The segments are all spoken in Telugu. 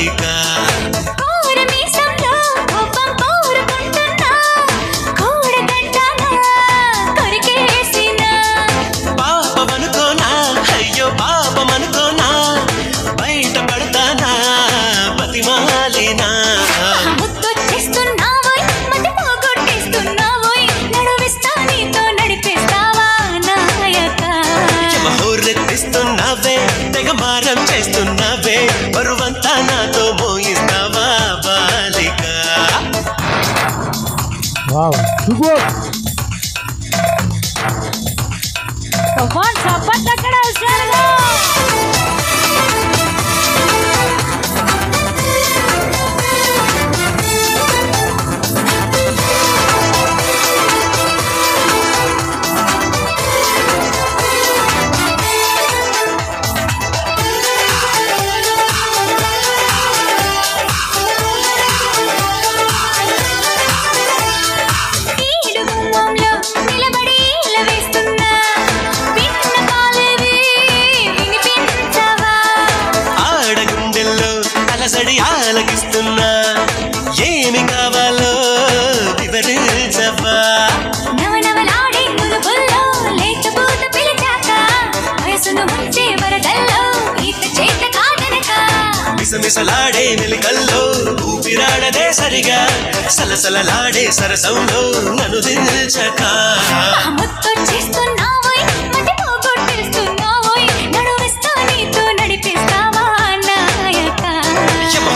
బాలిక పాపమనుకోనా అయ్యో పాపమనుకోనా బయట పడతానా బతిమాలినా హోరెత్తిస్తున్నావే తెగమారం చేస్తున్నావే బరువంతా నాతో మోయిస్తావా బాలిక అలసడి ఆలకిస్తున్నా ఏమి కావాలో వివరించవా నవనవలాడే మురుగుల్లో లేకపోత పిలిచాక వయసును ముంచే వరదల్లో ఈత చేత కాదనక మిసమిసలాడే మెలికల్లో ఊపిరాడదే సరిగా సలసలలాడే సరసంలో నన్ను దిల్చక ముత్తొచ్చేస్తున్నావోయ్ మతి పోగొట్టేస్తున్నావోయ్ నడువిస్తా నీతో నడిపిస్తావా నాయక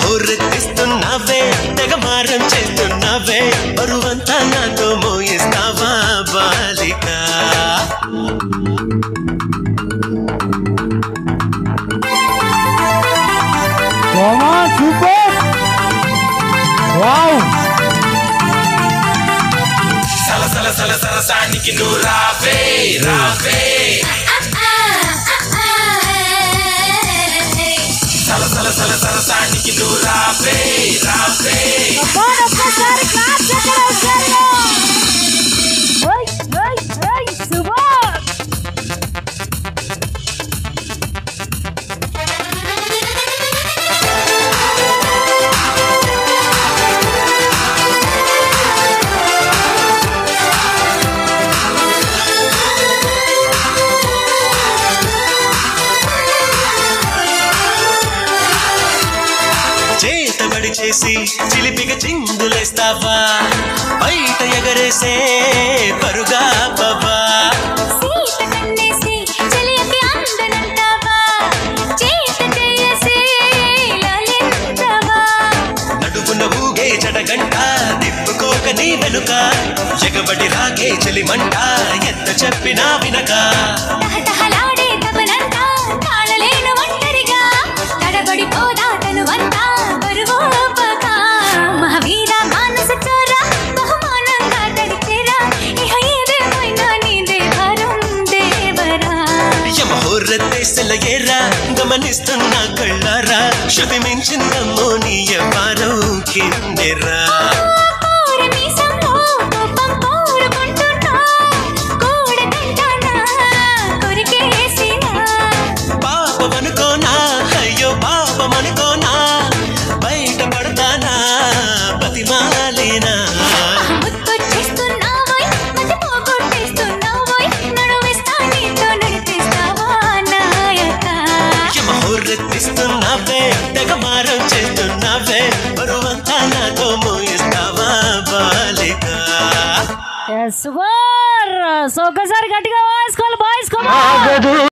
హోరెత్తిస్తున్నావే తెగమారం చేస్తున్నావే బరువంతా నాతో మోయిస్తావా బాలిక సలసల సల సరసానికి నువ్వు రావే రావే సలసల సల సరసానికి నువ్వు రావే రావే చేతబడి చేసి చిలిపిగా చిందులేస్తావా బయట ఎగరేసే పరుగా బాబా నడుపున ఊగే జడగంట తిప్పుకోక నీ వెనుక ఎగబడి రాగే చెలిమంట ఎంత చెప్పినా వినక హోరెత్తేసెలయేరా గమనిస్తున్నా కళ్ళారా శృతి మించిందమ్మో నీ ఎవ్వారో కిందెరా పాపమనుకోనా అయ్యో పాపమనుకోనా బయట పడతానా బతిమాలినా హోరెత్తిస్తున్నావే తెగమారం చేస్తున్నావే బరువంతా నాతో మోయిస్తావా బాలిక సూపర్ సో ఒకసారి గట్టిగా వాయిస్ కాల్ బాయ్స్